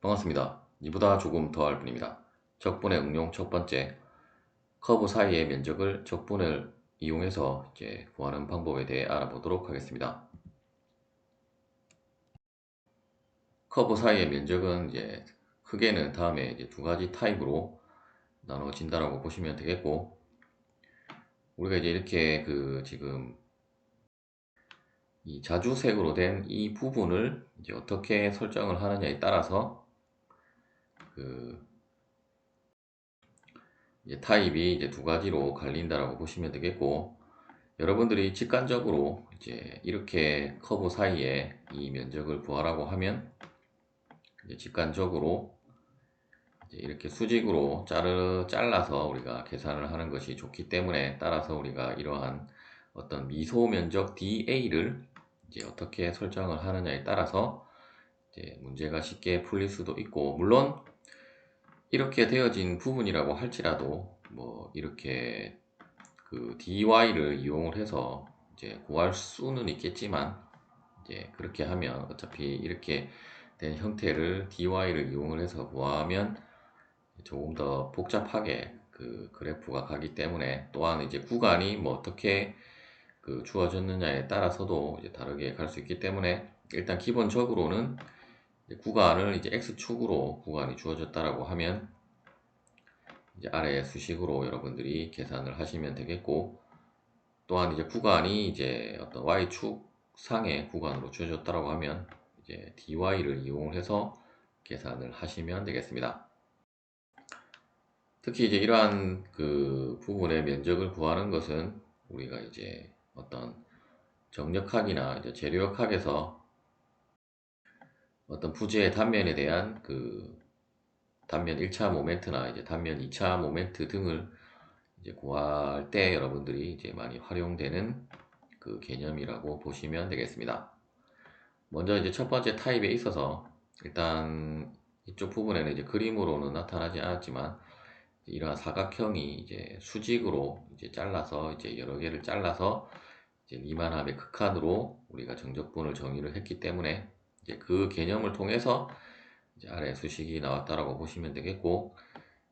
반갑습니다. 이보다 조금 더 할 뿐입니다. 적분의 응용 첫 번째, 커브 사이의 면적을 적분을 이용해서 이제 구하는 방법에 대해 알아보도록 하겠습니다. 커브 사이의 면적은 이제 크게는 다음에 이제 두 가지 타입으로 나눠진다라고 보시면 되겠고, 우리가 이제 이렇게 지금 이 자주색으로 된 이 부분을 이제 어떻게 설정을 하느냐에 따라서 그 이제 타입이 이제 두 가지로 갈린다라고 보시면 되겠고, 여러분들이 직관적으로 이제 이렇게 커브 사이에 이 면적을 구하라고 하면 이제 직관적으로 이제 이렇게 수직으로 잘라서 우리가 계산을 하는 것이 좋기 때문에, 따라서 우리가 이러한 어떤 미소 면적 DA를 이제 어떻게 설정을 하느냐에 따라서 이제 문제가 쉽게 풀릴 수도 있고, 물론 이렇게 되어진 부분이라고 할지라도 뭐 이렇게 DY를 이용을 해서 이제 구할 수는 있겠지만, 이제 그렇게 하면 어차피 이렇게 된 형태를 DY를 이용을 해서 구하면 조금 더 복잡하게 그래프가 가기 때문에, 또한 이제 구간이 뭐 어떻게 주어졌느냐에 따라서도 이제 다르게 갈 수 있기 때문에, 일단 기본적으로는 이제 구간을 이제 X축으로 구간이 주어졌다라고 하면 이제 아래 수식으로 여러분들이 계산을 하시면 되겠고, 또한 이제 구간이 이제 어떤 y축 상의 구간으로 주어졌다고 하면 이제 dy를 이용해서 계산을 하시면 되겠습니다. 특히 이제 이러한 부분의 면적을 구하는 것은 우리가 이제 어떤 정력학이나 이제 재료역학에서 어떤 부지의 단면에 대한 단면 1차 모멘트나 이제 단면 2차 모멘트 등을 이제 구할 때 여러분들이 이제 많이 활용되는 개념이라고 보시면 되겠습니다. 먼저 이제 첫 번째 타입에 있어서, 일단 이쪽 부분에는 이제 그림으로는 나타나지 않았지만 이러한 사각형이 이제 수직으로 이제 잘라서 이제 여러 개를 잘라서 이제 리만함의 극한으로 우리가 정적분을 정의를 했기 때문에, 이제 그 개념을 통해서 이제 아래 수식이 나왔다라고 보시면 되겠고,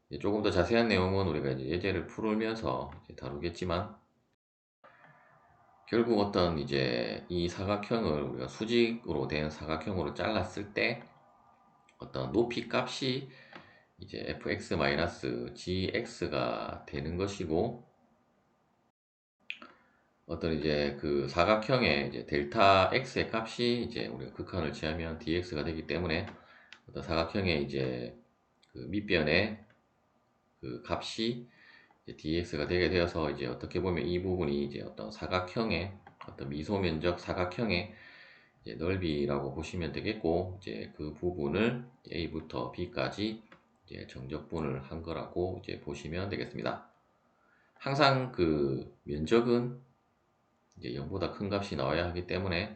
이제 조금 더 자세한 내용은 우리가 이제 예제를 풀면서 이제 다루겠지만, 결국 어떤 이제 이 사각형을 우리가 수직으로 된 사각형으로 잘랐을 때 어떤 높이 값이 이제 fx-gx가 되는 것이고, 어떤 이제 사각형의 이제 델타 x의 값이 이제 우리가 극한을 취하면 dx가 되기 때문에, 어떤 사각형의 이제 밑변의 값이 이제 dx가 되게 되어서, 이제 어떻게 보면 이 부분이 이제 어떤 사각형의 어떤 미소 면적 사각형의 이제 넓이라고 보시면 되겠고, 이제 그 부분을 A부터 B까지 이제 정적분을 한 거라고 이제 보시면 되겠습니다. 항상 면적은 이제 0보다 큰 값이 나와야 하기 때문에,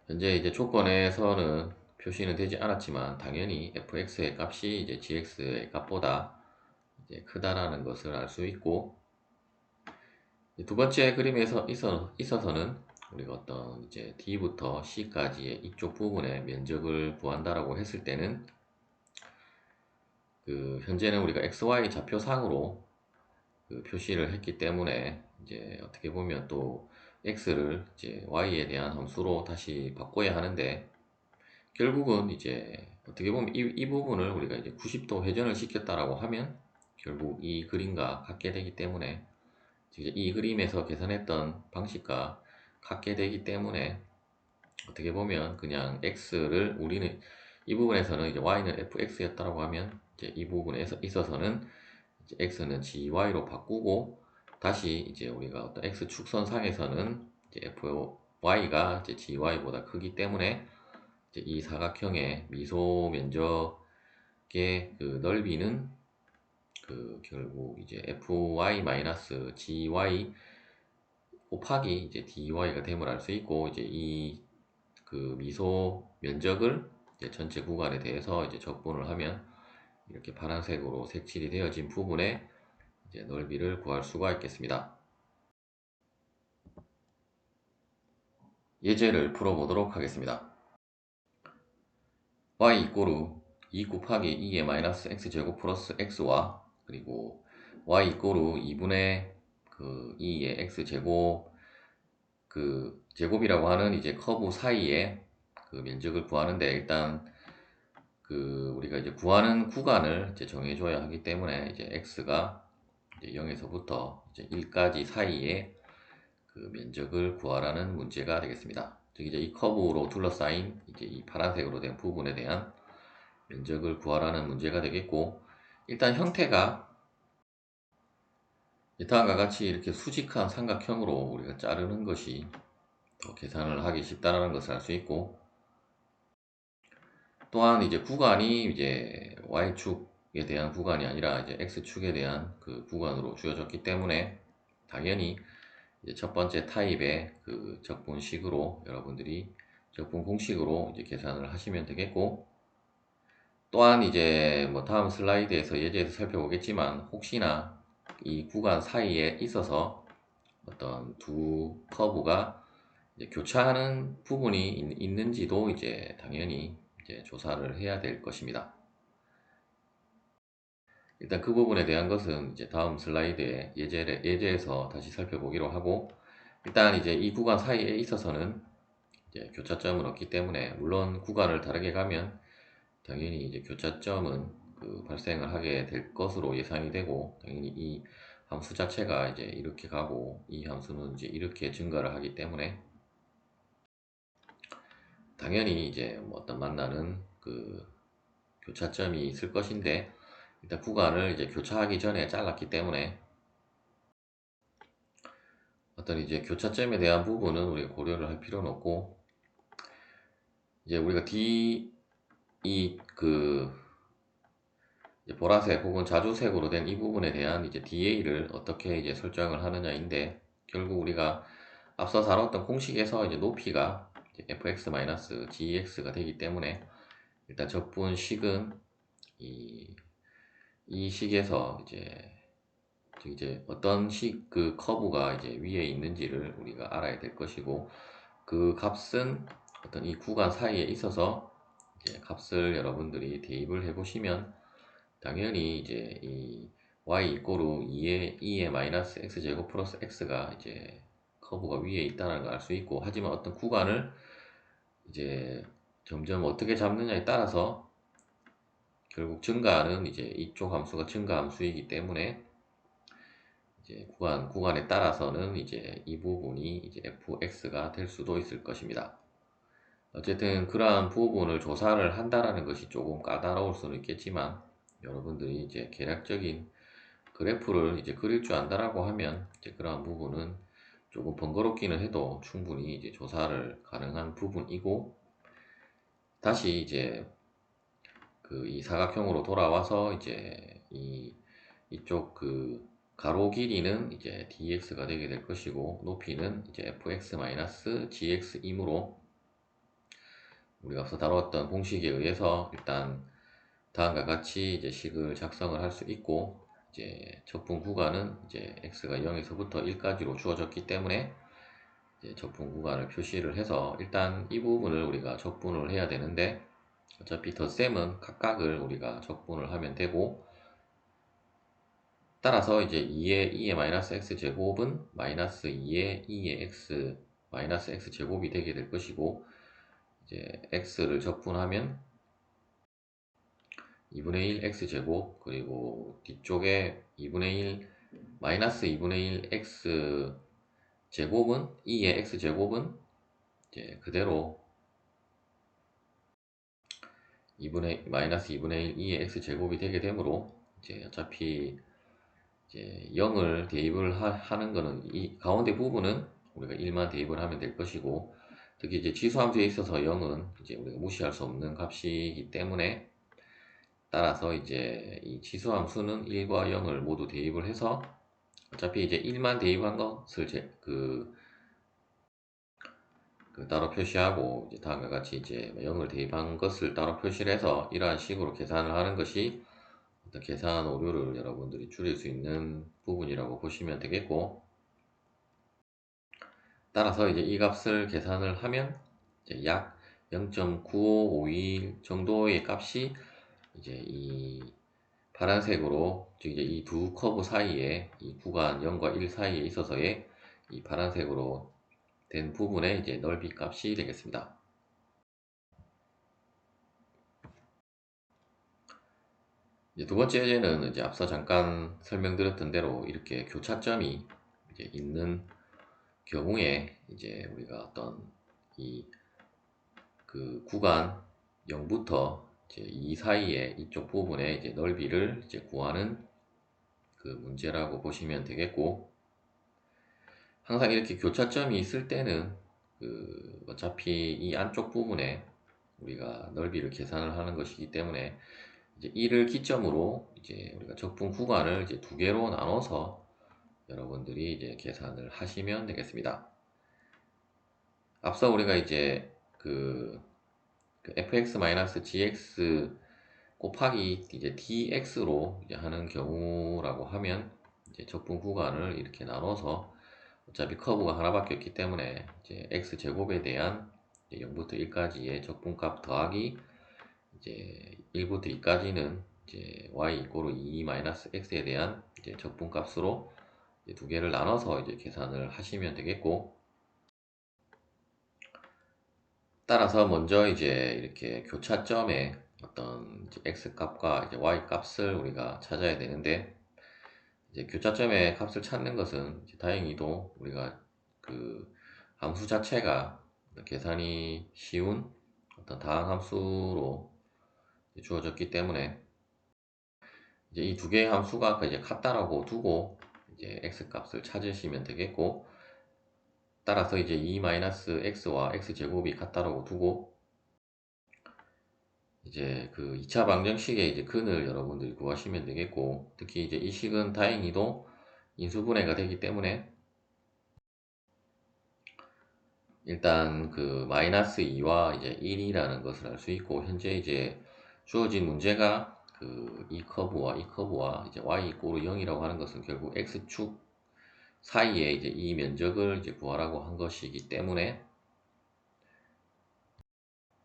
현재 이제 조건에서는 표시는 되지 않았지만 당연히 fx의 값이 이제 gx의 값보다 이제 크다라는 것을 알 수 있고, 두 번째 그림에서 있어서는 우리가 어떤 이제 D부터 C까지의 이쪽 부분의 면적을 구한다라고 했을 때는, 현재는 우리가 XY 좌표상으로 표시를 했기 때문에, 이제 어떻게 보면 또 X를 이제 Y에 대한 함수로 다시 바꿔야 하는데, 결국은 이제 어떻게 보면 이 부분을 우리가 이제 90도 회전을 시켰다라고 하면 결국 이 그림과 같게 되기 때문에, 이 그림에서 계산했던 방식과 같게 되기 때문에, 어떻게 보면 그냥 x를 우리는 이 부분에서는 이제 y는 fx였다고 하면, 이제 이 부분에 있어서는 이제 x는 gy로 바꾸고, 다시 이제 우리가 어떤 x 축선상에서는 이제 fy가 이제 gy보다 크기 때문에, 이제 이 사각형의 미소 면적의 넓이는 결국 이제 fy-gy 곱하기 이제 dy가 됨을 알 수 있고, 이제 이 미소 면적을 이제 전체 구간에 대해서 이제 적분을 하면 이렇게 파란색으로 색칠이 되어진 부분의 이제 넓이를 구할 수가 있겠습니다. 예제를 풀어보도록 하겠습니다. y 이꼬르 2 곱하기 2의 마이너스 x제곱 플러스 x와 그리고 y 이꼬르 2분의 그 2의 x제곱 그 제곱이라고 하는 이제 커브 사이에 그 면적을 구하는데 일단 그 우리가 이제 구하는 구간을 이제 정해줘야 하기 때문에 이제 x가 이제 0에서부터 이제 1까지 사이에 그 면적을 구하라는 문제가 되겠습니다. 즉 이제 이 커브로 둘러싸인 이제 이 파란색으로 된 부분에 대한 면적을 구하라는 문제가 되겠고 일단 형태가 다음과 같이 이렇게 수직한 삼각형으로 우리가 자르는 것이 더 계산을 하기 쉽다는 것을 알 수 있고 또한 이제 구간이 이제 y축에 대한 구간이 아니라 이제 x축에 대한 그 구간으로 주어졌기 때문에 당연히 이제 첫 번째 타입의 그 적분식으로 여러분들이 적분 공식으로 이제 계산을 하시면 되겠고 또한 이제 뭐 다음 슬라이드에서 예제에서 살펴보겠지만 혹시나 이 구간 사이에 있어서 어떤 두 커브가 이제 교차하는 부분이 있는지도 이제 당연히 이제 조사를 해야 될 것입니다. 일단 그 부분에 대한 것은 이제 다음 슬라이드에 예제에서 다시 살펴보기로 하고 일단 이제 이 구간 사이에 있어서는 이제 교차점은 없기 때문에 물론 구간을 다르게 가면 당연히 이제 교차점은 그 발생을 하게 될 것으로 예상이 되고 당연히 이 함수 자체가 이제 이렇게 가고 이 함수는 이제 이렇게 증가를 하기 때문에 당연히 이제 뭐 어떤 만나는 그 교차점이 있을 것인데 일단 구간을 이제 교차하기 전에 잘랐기 때문에 어떤 이제 교차점에 대한 부분은 우리가 고려를 할 필요는 없고 이제 우리가 D 이그 보라색 혹은 자주색으로 된 이 부분에 대한 이제 DA를 어떻게 이제 설정을 하느냐인데 결국 우리가 앞서 다뤘던 공식에서 이제 높이가 이제 fx-gx가 되기 때문에 일단 적분식은 이 식에서 이제 어떤 식 그 커브가 이제 위에 있는지를 우리가 알아야 될 것이고 그 값은 어떤 이 구간 사이에 있어서 이제 값을 여러분들이 대입을 해 보시면 당연히 이제 이 y 이꼬르 2의 마이너스 x제곱 플러스 x가 이제 커브가 위에 있다는 걸 알 수 있고 하지만 어떤 구간을 이제 점점 어떻게 잡느냐에 따라서 결국 증가하는 이제 이쪽 함수가 증가 함수이기 때문에 이제 구간에 따라서는 이제 이 부분이 이제 fx가 될 수도 있을 것입니다. 어쨌든 그러한 부분을 조사를 한다라는 것이 조금 까다로울 수는 있겠지만 여러분들이 이제 계략적인 그래프를 이제 그릴 줄 안다라고 하면 이제 그러한 부분은 조금 번거롭기는 해도 충분히 이제 조사를 가능한 부분이고 다시 이제 그 이 사각형으로 돌아와서 이제 이쪽 그 가로 길이는 이제 dx가 되게 될 것이고 높이는 이제 fx-gx이므로 우리가 앞서 다뤘던 공식에 의해서 일단 다음과 같이 이제 식을 작성을 할 수 있고 이제 적분 구간은 이제 x가 0에서부터 1까지로 주어졌기 때문에 이제 적분 구간을 표시를 해서 일단 이 부분을 우리가 적분을 해야 되는데 어차피 덧셈은 각각을 우리가 적분을 하면 되고 따라서 이제 2의 마이너스 x 제곱은 마이너스 2의 x 마이너스 x 제곱이 되게 될 것이고 이제 x를 적분하면 2분의 1 x제곱 그리고 뒤쪽에 2분의 1 마이너스 2분의 1 x 제곱은 2의 x제곱은 이제 그대로 마이너스 2분의 1 2의 x제곱이 되게 되므로 이제 어차피 이제 0을 대입을 하는 거는 이 가운데 부분은 우리가 1만 대입을 하면 될 것이고 특히 이제 지수함수에 있어서 0은 이제 우리가 무시할 수 없는 값이기 때문에 따라서 이제 이 지수함수는 1과 0을 모두 대입을 해서 어차피 이제 1만 대입한 것을 따로 표시하고 이제 다음과 같이 이제 0을 대입한 것을 따로 표시를 해서 이러한 식으로 계산을 하는 것이 어떤 계산 오류를 여러분들이 줄일 수 있는 부분이라고 보시면 되겠고 따라서 이제 이 값을 계산을 하면 이제 약 0.9551 정도의 값이 이제 이 파란색으로, 즉 이제 이 두 커브 사이에 이 구간 0과 1 사이에 있어서의 이 파란색으로 된 부분의 이제 넓이 값이 되겠습니다. 이제 두 번째 예제는 이제 앞서 잠깐 설명드렸던 대로 이렇게 교차점이 이제 있는 경우에 이제 우리가 어떤 이 그 구간 0부터 이제 2 사이에 이쪽 부분의 이제 넓이를 이제 구하는 그 문제라고 보시면 되겠고, 항상 이렇게 교차점이 있을 때는 그 어차피 이 안쪽 부분에 우리가 넓이를 계산을 하는 것이기 때문에 이제 이를 기점으로 이제 우리가 적분 구간을 이제 두 개로 나눠서 여러분들이 이제 계산을 하시면 되겠습니다. 앞서 우리가 이제 그 fx-gx 곱하기 이제 dx로 이제 하는 경우라고 하면 이제 적분 구간을 이렇게 나눠서 어차피 커브가 하나밖에 없기 때문에 이제 x제곱에 대한 0부터 1까지의 적분값 더하기 이제 1부터 2까지는 이제 y 이꼬르 2-x에 대한 이제 적분값으로 이제 두 개를 나눠서 이제 계산을 하시면 되겠고, 따라서 먼저 이제 이렇게 교차점의 어떤 이제 x 값과 이제 y 값을 우리가 찾아야 되는데, 이제 교차점의 값을 찾는 것은 이제 다행히도 우리가 그 함수 자체가 계산이 쉬운 어떤 다항함수로 주어졌기 때문에 이제 이 두 개의 함수가 이제 같다라고 두고 이제 x 값을 찾으시면 되겠고, 따라서 이제 2-x와 x제곱이 같다라고 두고 이제 그 2차 방정식의 이제 근을 여러분들이 구하시면 되겠고, 특히 이제 이 식은 다행히도 인수분해가 되기 때문에 일단 그 마이너스 2와 이제 1이라는 것을 알 수 있고, 현재 이제 주어진 문제가 그 이 커브와 이제 y 이꼬르 0이라고 하는 것은 결국 x축 사이에 이제 이 면적을 이제 구하라고 한 것이기 때문에,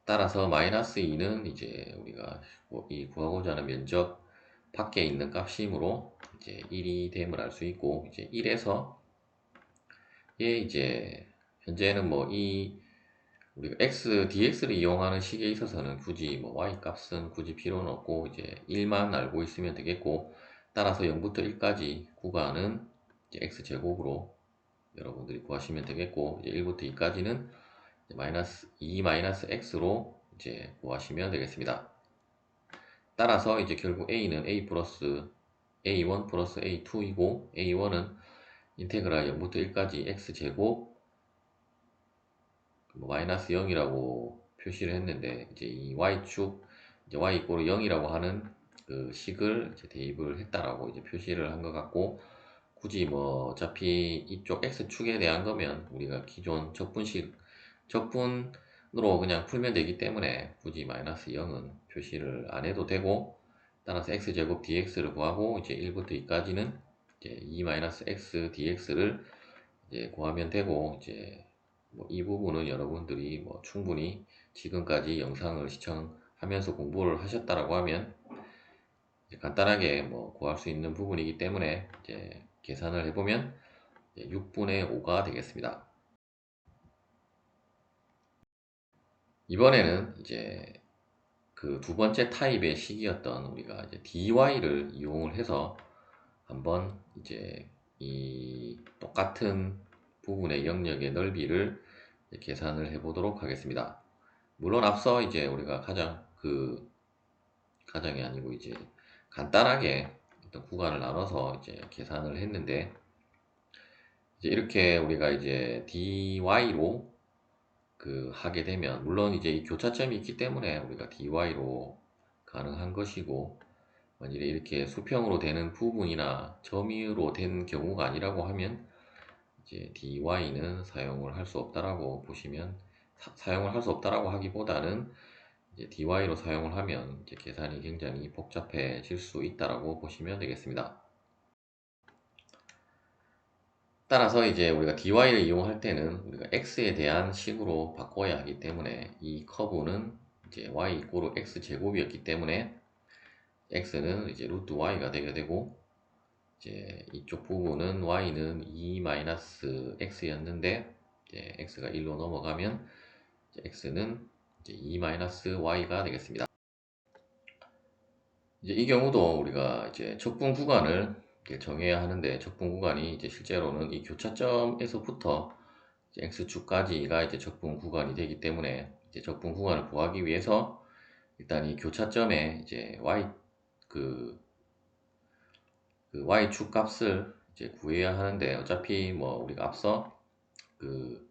따라서 마이너스 2는 이제 우리가 이 구하고자 하는 면적 밖에 있는 값이므로 이제 1이 됨을 알 수 있고, 이제 1에서 얘 이제 현재는 뭐 이 우리가 dx를 이용하는 식에 있어서는 굳이 뭐 y 값은 굳이 필요는 없고 이제 1만 알고 있으면 되겠고, 따라서 0부터 1까지 구간은 이제 x제곱으로 여러분들이 구하시면 되겠고, 이제 1부터 2까지는 마이너스 2-x로 이제 구하시면 되겠습니다. 따라서 이제 결국 a는 a 플러스 a1 플러스 a2이고, a1은 인테그랄 0부터 1까지 x제곱 마이너스 0이라고 표시를 했는데, 이제 이 y축 이제 y 이꼬르 0이라고 하는 그 식을 이제 대입을 했다라고 이제 표시를 한 것 같고, 굳이 뭐 어차피 이쪽 x축에 대한 거면 우리가 기존 적분으로 그냥 풀면 되기 때문에 굳이 마이너스 0은 표시를 안 해도 되고, 따라서 x제곱 dx를 구하고 이제 1부터 2까지는 이제 2-x dx를 이제 구하면 되고, 이제 뭐 이 부분은 여러분들이 뭐 충분히 지금까지 영상을 시청하면서 공부를 하셨다라고 하면 간단하게 뭐 구할 수 있는 부분이기 때문에 이제 계산을 해보면 6분의 5가 되겠습니다. 이번에는 이제 그 두 번째 타입의 식이었던 우리가 이제 dy를 이용을 해서 한번 이제 이 똑같은 부분의 영역의 넓이를 계산을 해 보도록 하겠습니다. 물론 앞서 이제 우리가 가장이 아니고 이제 간단하게 어떤 구간을 나눠서 이제 계산을 했는데, 이제 이렇게 우리가 이제 dy로 그 하게 되면, 물론 이제 이 교차점이 있기 때문에 우리가 dy로 가능한 것이고, 만일에 이렇게 수평으로 되는 부분이나 점유로 된 경우가 아니라고 하면 이제 dy는 사용을 할 수 없다라고 보시면, 사용을 할 수 없다라고 하기보다는 이제 dy로 사용을 하면 이제 계산이 굉장히 복잡해질 수 있다라고 보시면 되겠습니다. 따라서 이제 우리가 dy를 이용할 때는 우리가 x에 대한 식으로 바꿔야 하기 때문에 이 커브는 이제 y 이꼬르 x 제곱이었기 때문에 x는 이제 루트 y가 되게 되고, 이제 이쪽 부분은 y는 2-x였는데 이제 x가 1로 넘어가면 이제 x는 이제 2-y가 되겠습니다. 이제 이 경우도 우리가 이제 적분 구간을 정해야 하는데, 적분 구간이 이제 실제로는 이 교차점에서부터 이제 x축까지가 이제 적분 구간이 되기 때문에, 이제 적분 구간을 구하기 위해서 일단 이 교차점에 이제 그 y축 값을 이제 구해야 하는데, 어차피 뭐 우리가 앞서 그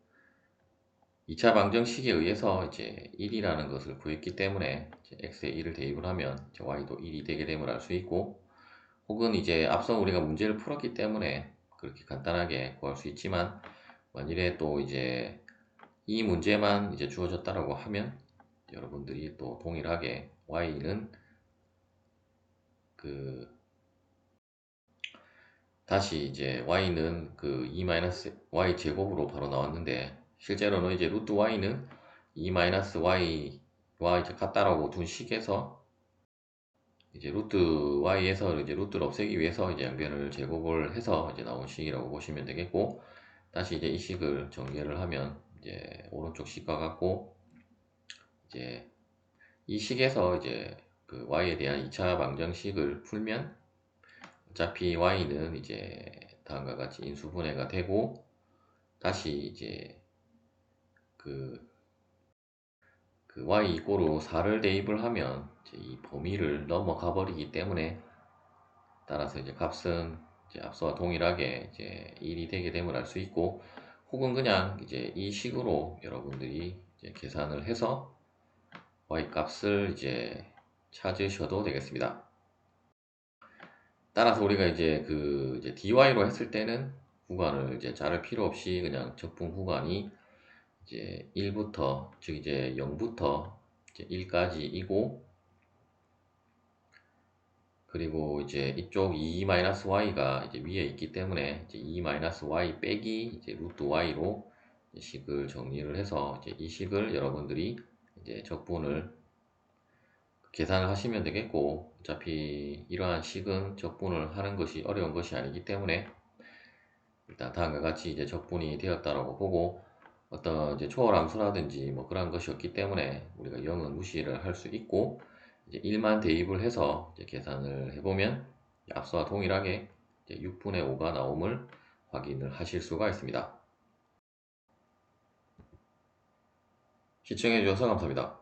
2차 방정식에 의해서 이제 1이라는 것을 구했기 때문에 이제 x에 1을 대입을 하면 이제 y도 1이 되게 됨을 알 수 있고, 혹은 이제 앞서 우리가 문제를 풀었기 때문에 그렇게 간단하게 구할 수 있지만, 만일에 또 이제 이 문제만 이제 주어졌다라고 하면 여러분들이 또 동일하게 y는 그 다시 이제 y는 그 2-y 제곱으로 바로 나왔는데, 실제로는 이제 루트 y는 2-y와 이제 같다라고 둔 식에서 이제 루트 y에서 이제 루트를 없애기 위해서 이제 양변을 제곱을 해서 이제 나온 식이라고 보시면 되겠고, 다시 이제 이 식을 전개를 하면 이제 오른쪽 식과 같고, 이제 이 식에서 이제 그 y에 대한 2차 방정식을 풀면 어차피 y는 이제 다음과 같이 인수분해가 되고, 다시 이제 그, 그 y 이꼬르 4를 대입을 하면 이제 이 범위를 넘어가 버리기 때문에, 따라서 이제 값은 이제 앞서와 동일하게 이제 1이 되게 됨을 알 수 있고, 혹은 그냥 이제 이 식으로 여러분들이 이제 계산을 해서 y 값을 이제 찾으셔도 되겠습니다. 따라서 우리가 이제 그 이제 dy로 했을 때는 구간을 이제 자를 필요 없이 그냥 적분 구간이 이제 1부터, 즉 이제 0부터 이제 1까지이고, 그리고 이제 이쪽 2-y가 이제 위에 있기 때문에 이제 2-y 빼기 이제 루트 y로 이제 식을 정리를 해서 이제 이 식을 여러분들이 이제 적분을 계산을 하시면 되겠고, 어차피 이러한 식은 적분을 하는 것이 어려운 것이 아니기 때문에 일단 다음과 같이 이제 적분이 되었다라고 보고, 어떤 이제 초월함수라든지 뭐 그런 것이 없기 때문에 우리가 0은 무시를 할 수 있고, 이제 1만 대입을 해서 이제 계산을 해보면 앞서와 동일하게 이제 6분의 5가 나옴을 확인을 하실 수가 있습니다. 시청해 주셔서 감사합니다.